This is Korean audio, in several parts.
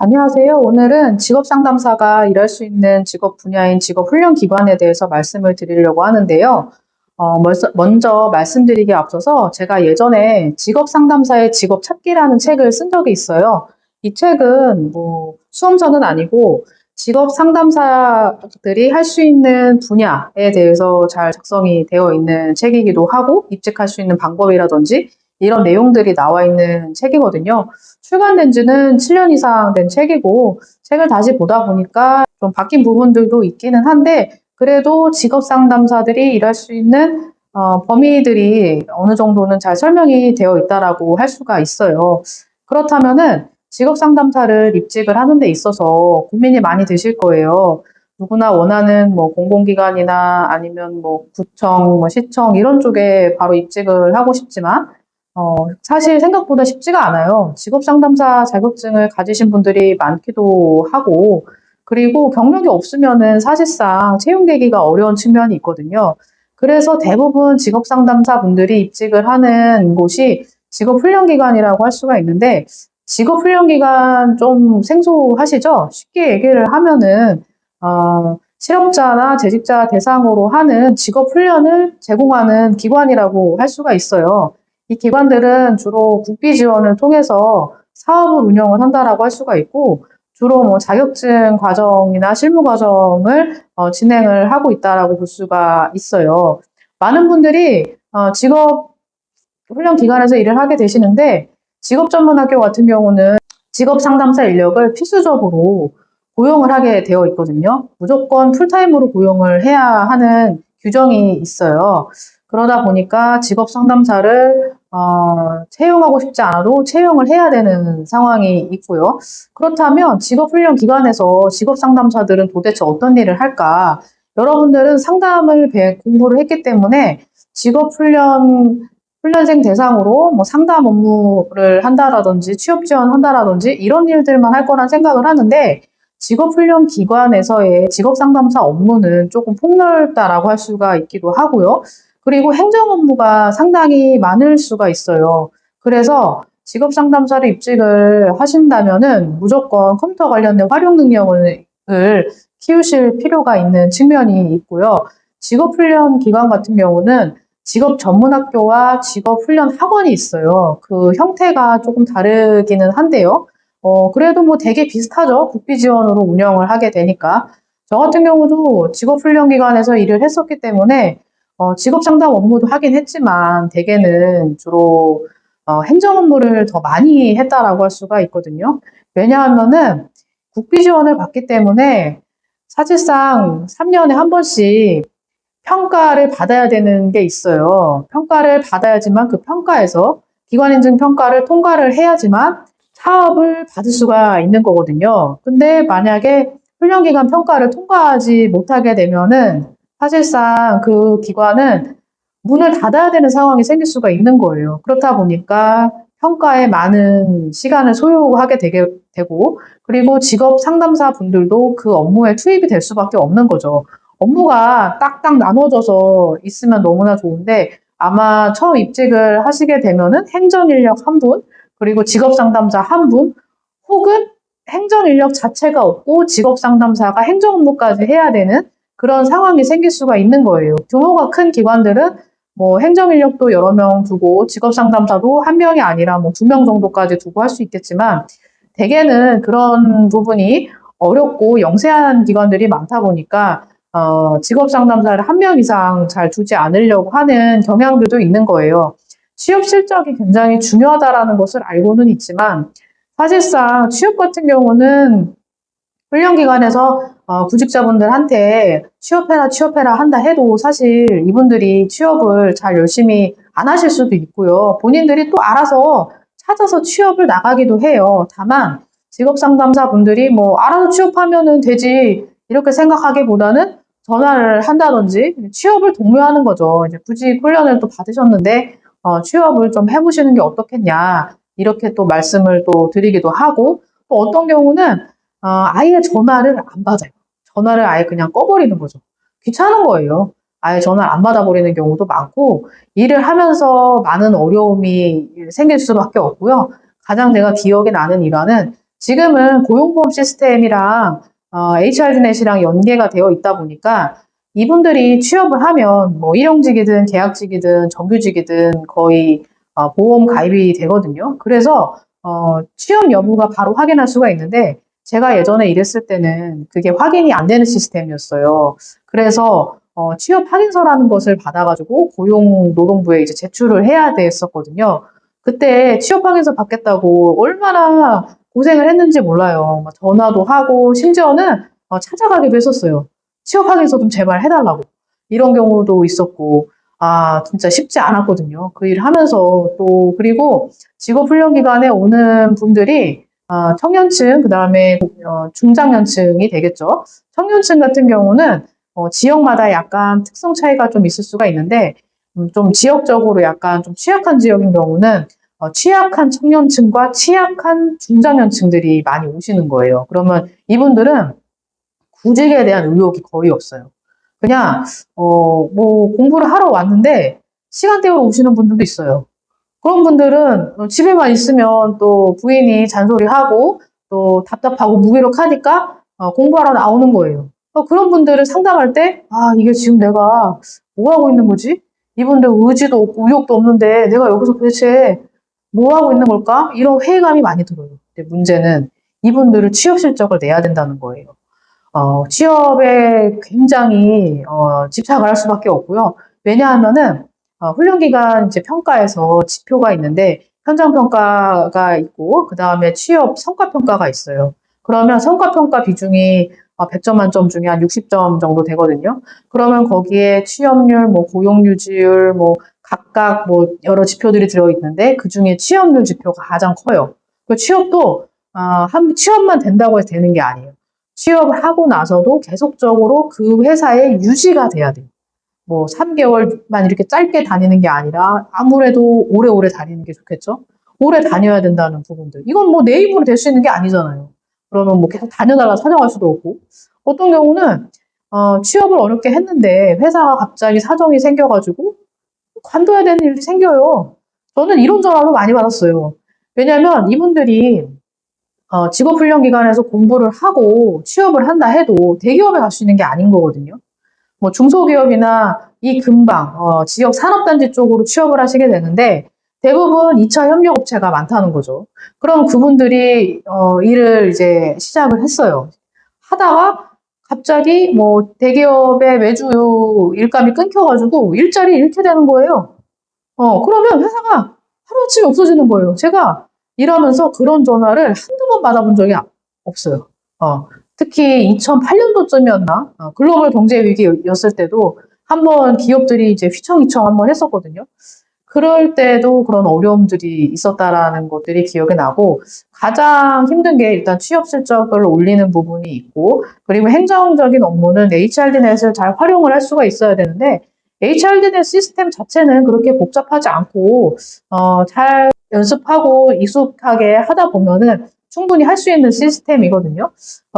안녕하세요. 오늘은 직업 상담사가 일할 수 있는 직업 분야인 직업 훈련 기관에 대해서 말씀을 드리려고 하는데요. 먼저 말씀드리기에 앞서서 제가 예전에 직업 상담사의 직업 찾기라는 책을 쓴 적이 있어요. 이 책은 수험서는 아니고 직업 상담사들이 할 수 있는 분야에 대해서 잘 작성이 되어 있는 책이기도 하고 입직할 수 있는 방법이라든지 이런 내용들이 나와 있는 책이거든요. 출간된 지는 7년 이상 된 책이고, 책을 다시 보다 보니까 좀 바뀐 부분들도 있기는 한데, 그래도 직업 상담사들이 일할 수 있는 범위들이 어느 정도는 잘 설명이 되어 있다라고 할 수가 있어요. 그렇다면은 직업 상담사를 입직을 하는 데 있어서 고민이 많이 되실 거예요. 누구나 원하는 공공기관이나 아니면 구청, 시청 이런 쪽에 바로 입직을 하고 싶지만 사실 생각보다 쉽지가 않아요. 직업 상담사 자격증을 가지신 분들이 많기도 하고, 그리고 경력이 없으면은 사실상 채용되기가 어려운 측면이 있거든요. 그래서 대부분 직업 상담사 분들이 입직을 하는 곳이 직업 훈련기관이라고 할 수가 있는데, 직업 훈련기관 좀 생소하시죠? 쉽게 얘기를 하면은, 실업자나 재직자 대상으로 하는 직업 훈련을 제공하는 기관이라고 할 수가 있어요. 이 기관들은 주로 국비 지원을 통해서 사업을 운영을 한다라고 할 수가 있고, 주로 자격증 과정이나 실무 과정을 진행을 하고 있다라고 볼 수가 있어요. 많은 분들이 직업 훈련 기관에서 일을 하게 되시는데, 직업 전문 학교 같은 경우는 직업 상담사 인력을 필수적으로 고용을 하게 되어 있거든요. 무조건 풀타임으로 고용을 해야 하는 규정이 있어요. 그러다 보니까 직업 상담사를 채용하고 싶지 않아도 채용을 해야 되는 상황이 있고요. 그렇다면 직업훈련 기관에서 직업 상담사들은 도대체 어떤 일을 할까? 여러분들은 상담을 공부를 했기 때문에 훈련생 대상으로 상담 업무를 한다라든지 취업 지원한다라든지 이런 일들만 할 거란 생각을 하는데 직업훈련 기관에서의 직업 상담사 업무는 조금 폭넓다라고 할 수가 있기도 하고요. 그리고 행정 업무가 상당히 많을 수가 있어요. 그래서 직업 상담사를 입직을 하신다면은 무조건 컴퓨터 관련된 활용 능력을 키우실 필요가 있는 측면이 있고요. 직업훈련 기관 같은 경우는 직업 전문 학교와 직업 훈련 학원이 있어요. 그 형태가 조금 다르기는 한데요. 그래도 되게 비슷하죠. 국비 지원으로 운영을 하게 되니까. 저 같은 경우도 직업 훈련 기관에서 일을 했었기 때문에 직업 상담 업무도 하긴 했지만 대개는 주로 행정 업무를 더 많이 했다라고 할 수가 있거든요. 왜냐하면은 국비 지원을 받기 때문에 사실상 3년에 한 번씩 평가를 받아야 되는 게 있어요. 평가를 받아야지만 그 평가에서 기관인증 평가를 통과를 해야지만 사업을 받을 수가 있는 거거든요. 근데 만약에 훈련기간 평가를 통과하지 못하게 되면은 사실상 그 기관은 문을 닫아야 되는 상황이 생길 수가 있는 거예요. 그렇다 보니까 평가에 많은 시간을 소요하게 되고, 그리고 직업 상담사 분들도 그 업무에 투입이 될 수밖에 없는 거죠. 업무가 딱딱 나눠져서 있으면 너무나 좋은데, 아마 처음 입직을 하시게 되면은 행정 인력 한 분, 그리고 직업 상담사 한 분, 혹은 행정 인력 자체가 없고 직업 상담사가 행정 업무까지 해야 되는 그런 상황이 생길 수가 있는 거예요. 규모가 큰 기관들은 행정 인력도 여러 명 두고 직업 상담사도 한 명이 아니라 2명 정도까지 두고 할 수 있겠지만 대개는 그런 부분이 어렵고 영세한 기관들이 많다 보니까 직업 상담사를 한 명 이상 잘 두지 않으려고 하는 경향들도 있는 거예요. 취업 실적이 굉장히 중요하다라는 것을 알고는 있지만 사실상 취업 같은 경우는 훈련기관에서 구직자분들한테 취업해라 한다 해도 사실 이분들이 취업을 잘 열심히 안 하실 수도 있고요. 본인들이 또 알아서 찾아서 취업을 나가기도 해요. 다만 직업상담사분들이 알아서 취업하면 되지 이렇게 생각하기보다는 전화를 한다든지 취업을 독려하는 거죠. 이제 구직 훈련을 또 받으셨는데 취업을 좀 해보시는 게 어떻겠냐 이렇게 또 말씀을 또 드리기도 하고 또 어떤 경우는 아예 전화를 안 받아요. 전화를 아예 그냥 꺼버리는 거죠. 귀찮은 거예요. 아예 전화를 안 받아버리는 경우도 많고, 일을 하면서 많은 어려움이 생길 수밖에 없고요. 가장 제가 기억에 나는 일화는 지금은 고용보험 시스템이랑 HRD넷이랑 연계가 되어 있다 보니까 이분들이 취업을 하면 뭐 일용직이든 계약직이든 정규직이든 거의 보험 가입이 되거든요. 그래서 취업 여부가 바로 확인할 수가 있는데 제가 예전에 일했을 때는 그게 확인이 안 되는 시스템이었어요. 그래서 취업 확인서라는 것을 받아가지고 고용노동부에 이제 제출을 해야 됐었거든요. 그때 취업 확인서 받겠다고 얼마나 고생을 했는지 몰라요. 막 전화도 하고 심지어는 찾아가기도 했었어요. 취업 확인서 좀 제발 해달라고. 이런 경우도 있었고, 진짜 쉽지 않았거든요. 그 일을 하면서 또, 그리고 직업훈련기관에 오는 분들이 청년층, 그 다음에 중장년층이 되겠죠. 청년층 같은 경우는 지역마다 약간 특성 차이가 좀 있을 수가 있는데, 좀 지역적으로 약간 좀 취약한 지역인 경우는 취약한 청년층과 취약한 중장년층들이 많이 오시는 거예요. 그러면 이분들은 구직에 대한 의욕이 거의 없어요. 그냥 뭐 공부를 하러 왔는데 시간대로 오시는 분들도 있어요. 그런 분들은 집에만 있으면 또 부인이 잔소리하고 또 답답하고 무기력하니까 공부하러 나오는 거예요. 그런 분들을 상담할 때, 이게 지금 내가 뭐 하고 있는 거지? 이분들 의지도 없고 의욕도 없는데 내가 여기서 도대체 뭐 하고 있는 걸까? 이런 회의감이 많이 들어요. 근데 문제는 이분들을 취업 실적을 내야 된다는 거예요. 취업에 굉장히 집착을 할 수밖에 없고요. 왜냐하면은 훈련기간 이제 평가에서 지표가 있는데 현장 평가가 있고 그 다음에 취업 성과 평가가 있어요. 그러면 성과 평가 비중이 100점 만점 중에 한 60점 정도 되거든요. 그러면 거기에 취업률, 뭐 고용 유지율, 뭐 각각 뭐 여러 지표들이 들어 있는데 그 중에 취업률 지표가 가장 커요. 그 취업도 한 취업만 된다고 해서 되는 게 아니에요. 취업을 하고 나서도 계속적으로 그 회사에 유지가 돼야 돼요. 뭐 3개월만 이렇게 짧게 다니는 게 아니라 아무래도 오래오래 다니는 게 좋겠죠? 오래 다녀야 된다는 부분들. 이건 뭐 내 입으로 될 수 있는 게 아니잖아요. 그러면 뭐 계속 다녀달라 사정할 수도 없고. 어떤 경우는 취업을 어렵게 했는데 회사가 갑자기 사정이 생겨가지고 관둬야 되는 일이 생겨요. 저는 이런 전화도 많이 받았어요. 왜냐면 이분들이 직업훈련기관에서 공부를 하고 취업을 한다 해도 대기업에 갈 수 있는 게 아닌 거거든요. 뭐 중소기업이나 이 근방, 지역 산업단지 쪽으로 취업을 하시게 되는데 대부분 2차 협력업체가 많다는 거죠. 그럼 그분들이 일을 이제 시작을 했어요. 하다가 갑자기 뭐 대기업의 매주 일감이 끊겨가지고 일자리 잃게 되는 거예요. 그러면 회사가 하루아침에 없어지는 거예요. 제가 일하면서 그런 전화를 한두 번 받아본 적이 없어요. 특히 2008년도쯤이었나? 글로벌 경제 위기였을 때도 한번 기업들이 이제 휘청휘청 한번 했었거든요. 그럴 때도 그런 어려움들이 있었다라는 것들이 기억이 나고 가장 힘든 게 일단 취업 실적을 올리는 부분이 있고 그리고 행정적인 업무는 HRD넷을 잘 활용을 할 수가 있어야 되는데 HRD넷 시스템 자체는 그렇게 복잡하지 않고 잘 연습하고 익숙하게 하다 보면은 충분히 할 수 있는 시스템이거든요.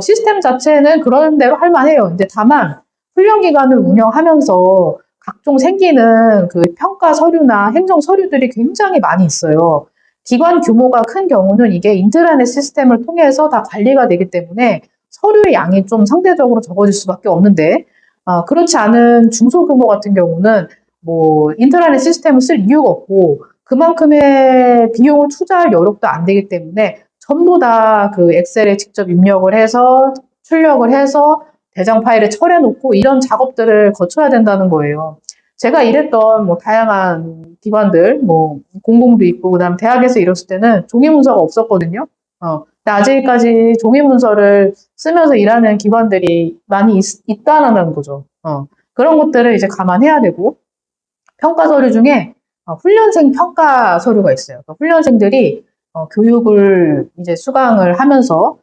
시스템 자체는 그런 대로 할 만해요. 근데 다만 훈련기관을 운영하면서 각종 생기는 그 평가 서류나 행정 서류들이 굉장히 많이 있어요. 기관 규모가 큰 경우는 이게 인트라넷 시스템을 통해서 다 관리가 되기 때문에 서류의 양이 좀 상대적으로 적어질 수밖에 없는데, 그렇지 않은 중소규모 같은 경우는 뭐 인트라넷 시스템을 쓸 이유가 없고 그만큼의 비용을 투자할 여력도 안 되기 때문에 전부 다 그 엑셀에 직접 입력을 해서 출력을 해서 대장 파일에 처리해 놓고 이런 작업들을 거쳐야 된다는 거예요. 제가 일했던 뭐 다양한 기관들, 뭐 공공도 있고 그다음 대학에서 일했을 때는 종이 문서가 없었거든요. 근데 아직까지 종이 문서를 쓰면서 일하는 기관들이 많이 있다는 거죠. 그런 것들을 이제 감안해야 되고 평가 서류 중에 훈련생 평가 서류가 있어요. 훈련생들이 교육을 이제 수강을 하면서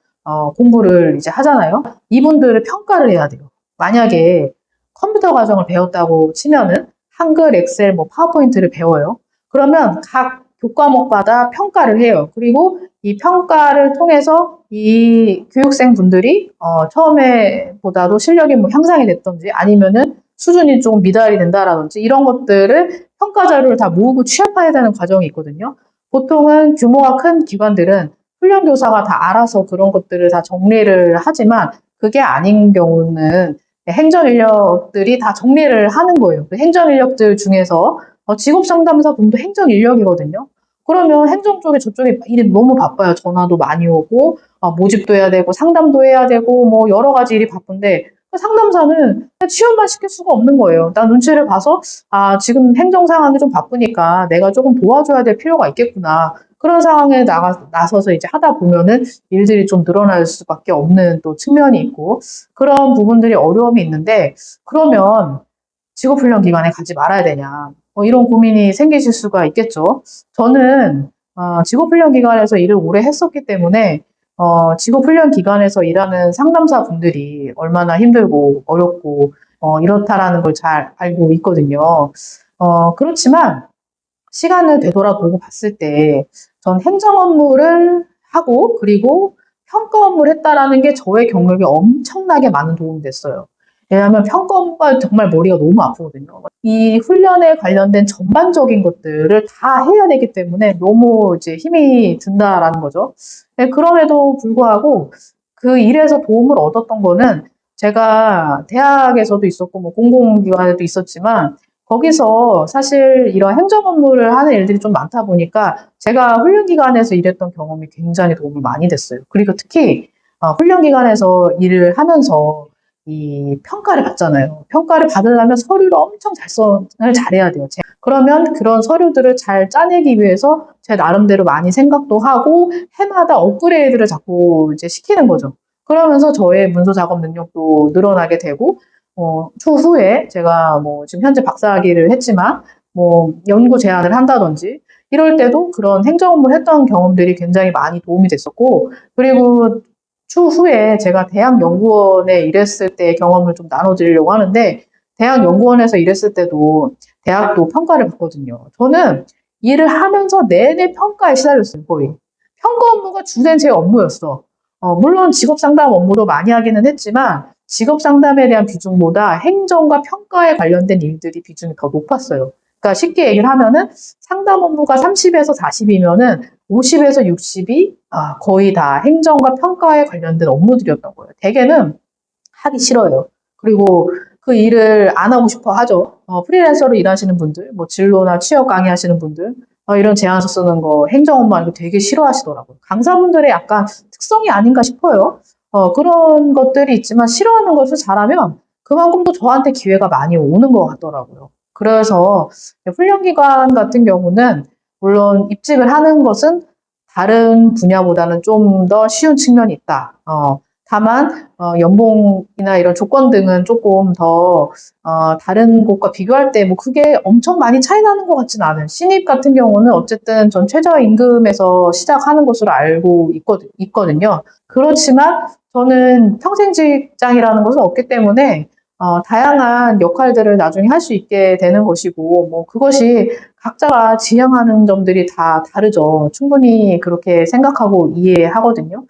공부를 이제 하잖아요. 이분들을 평가를 해야 돼요. 만약에 컴퓨터 과정을 배웠다고 치면은 한글, 엑셀, 뭐 파워포인트를 배워요. 그러면 각 교과목마다 평가를 해요. 그리고 이 평가를 통해서 이 교육생 분들이 처음에 보다도 실력이 뭐 향상이 됐던지 아니면은 수준이 좀 미달이 된다라든지 이런 것들을 평가 자료를 다 모으고 취합해야 되는 과정이 있거든요. 보통은 규모가 큰 기관들은 훈련교사가 다 알아서 그런 것들을 다 정리를 하지만 그게 아닌 경우는 행정 인력들이 다 정리를 하는 거예요. 그 행정 인력들 중에서 직업상담사 분도 행정 인력이거든요. 그러면 행정 쪽에 저쪽에 일이 너무 바빠요. 전화도 많이 오고 모집도 해야 되고 상담도 해야 되고 뭐 여러 가지 일이 바쁜데 그 상담사는 그냥 취업만 시킬 수가 없는 거예요. 나 눈치를 봐서 지금 행정 상황이 좀 바쁘니까 내가 조금 도와줘야 될 필요가 있겠구나. 그런 상황에 나서서 이제 하다 보면은 일들이 좀 늘어날 수밖에 없는 또 측면이 있고 그런 부분들이 어려움이 있는데 그러면 직업훈련 기관에 가지 말아야 되냐. 이런 고민이 생기실 수가 있겠죠. 저는 직업훈련 기관에서 일을 오래 했었기 때문에 직업훈련 기관에서 일하는 상담사 분들이 얼마나 힘들고 어렵고 이렇다라는 걸 잘 알고 있거든요. 그렇지만 시간을 되돌아보고 봤을 때 전 행정 업무를 하고 그리고 평가 업무를 했다라는 게 저의 경력에 엄청나게 많은 도움이 됐어요. 왜냐하면 평가 업무가 정말 머리가 너무 아프거든요. 이 훈련에 관련된 전반적인 것들을 다 해야 되기 때문에 너무 이제 힘이 든다라는 거죠. 네, 그럼에도 불구하고 그 일에서 도움을 얻었던 거는 제가 대학에서도 있었고 뭐 공공기관에도 있었지만 거기서 사실 이런 행정 업무를 하는 일들이 좀 많다 보니까 제가 훈련기관에서 일했던 경험이 굉장히 도움이 많이 됐어요. 그리고 특히 훈련기관에서 일을 하면서 이 평가를 받잖아요. 평가를 받으려면 서류를 엄청 잘해야 돼요. 그러면 그런 서류들을 잘 짜내기 위해서 제 나름대로 많이 생각도 하고 해마다 업그레이드를 자꾸 이제 시키는 거죠. 그러면서 저의 문서 작업 능력도 늘어나게 되고 추후에 제가 뭐 지금 현재 박사학위를 했지만 뭐 연구 제안을 한다든지 이럴 때도 그런 행정 업무를 했던 경험들이 굉장히 많이 도움이 됐었고 그리고 추후에 제가 대학연구원에 일했을 때 경험을 좀 나눠드리려고 하는데 대학연구원에서 일했을 때도 대학도 평가를 받거든요. 저는 일을 하면서 내내 평가에 시달렸어요, 거의. 평가 업무가 주된 제 업무였어. 물론 직업 상담 업무도 많이 하기는 했지만 직업 상담에 대한 비중보다 행정과 평가에 관련된 일들이 비중이 더 높았어요. 그러니까 쉽게 얘기를 하면은 상담 업무가 30에서 40이면은 50에서 60이 거의 다 행정과 평가에 관련된 업무들이었던 거예요. 대개는 하기 싫어요. 그리고 그 일을 안 하고 싶어 하죠. 프리랜서로 일하시는 분들, 뭐 진로나 취업 강의하시는 분들, 이런 제안서 쓰는 거 행정 업무 하는 거 되게 싫어하시더라고요. 강사분들의 약간 특성이 아닌가 싶어요. 그런 것들이 있지만 싫어하는 것을 잘하면 그만큼 또 저한테 기회가 많이 오는 것 같더라고요. 그래서 훈련기관 같은 경우는 물론 입직을 하는 것은 다른 분야보다는 좀 더 쉬운 측면이 있다. 다만 연봉이나 이런 조건 등은 조금 더 다른 곳과 비교할 때 뭐 그게 엄청 많이 차이 나는 것 같지는 않아요. 신입 같은 경우는 어쨌든 전 최저임금에서 시작하는 것으로 알고 있거든요. 그렇지만 저는 평생 직장이라는 것은 없기 때문에 다양한 역할들을 나중에 할 수 있게 되는 것이고 뭐 그것이 각자가 지향하는 점들이 다 다르죠. 충분히 그렇게 생각하고 이해하거든요.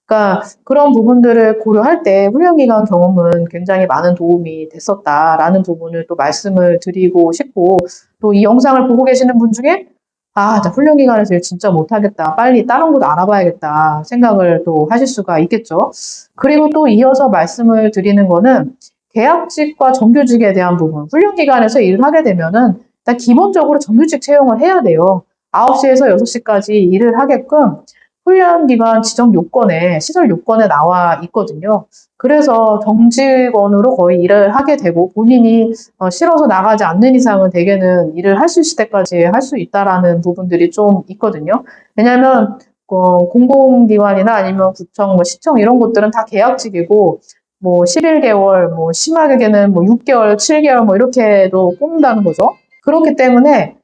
그러니까 그런 부분들을 고려할 때 훈련기간 경험은 굉장히 많은 도움이 됐었다라는 부분을 또 말씀을 드리고 싶고 또 이 영상을 보고 계시는 분 중에 나 훈련기간에서 일 진짜 못하겠다. 빨리 다른 곳 알아봐야겠다. 생각을 또 하실 수가 있겠죠. 그리고 또 이어서 말씀을 드리는 거는 계약직과 정규직에 대한 부분. 훈련기간에서 일을 하게 되면은 일단 기본적으로 정규직 채용을 해야 돼요. 9시에서 6시까지 일을 하게끔 훈련기간 지정 요건에, 시설 요건에 나와 있거든요. 그래서 정직원으로 거의 일을 하게 되고 본인이 싫어서 나가지 않는 이상은 대개는 일을 할 수 있을 때까지 할 수 있다라는 부분들이 좀 있거든요. 왜냐하면 공공기관이나 아니면 구청, 뭐 시청 이런 곳들은 다 계약직이고 뭐 11개월, 뭐 심하게는 뭐 6개월, 7개월 뭐 이렇게도 뽑는다는 거죠. 그렇기 때문에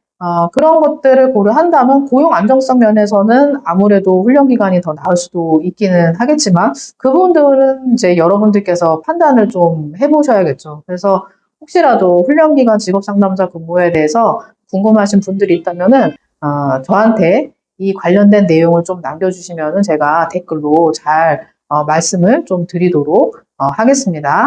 그런 것들을 고려한다면 고용 안정성 면에서는 아무래도 훈련 기간이 더 나을 수도 있기는 하겠지만 그 부분들은 이제 여러분들께서 판단을 좀 해보셔야겠죠. 그래서 혹시라도 훈련 기간 직업 상담자 근무에 대해서 궁금하신 분들이 있다면은 저한테 이 관련된 내용을 좀 남겨주시면은 제가 댓글로 잘 말씀을 좀 드리도록 하겠습니다.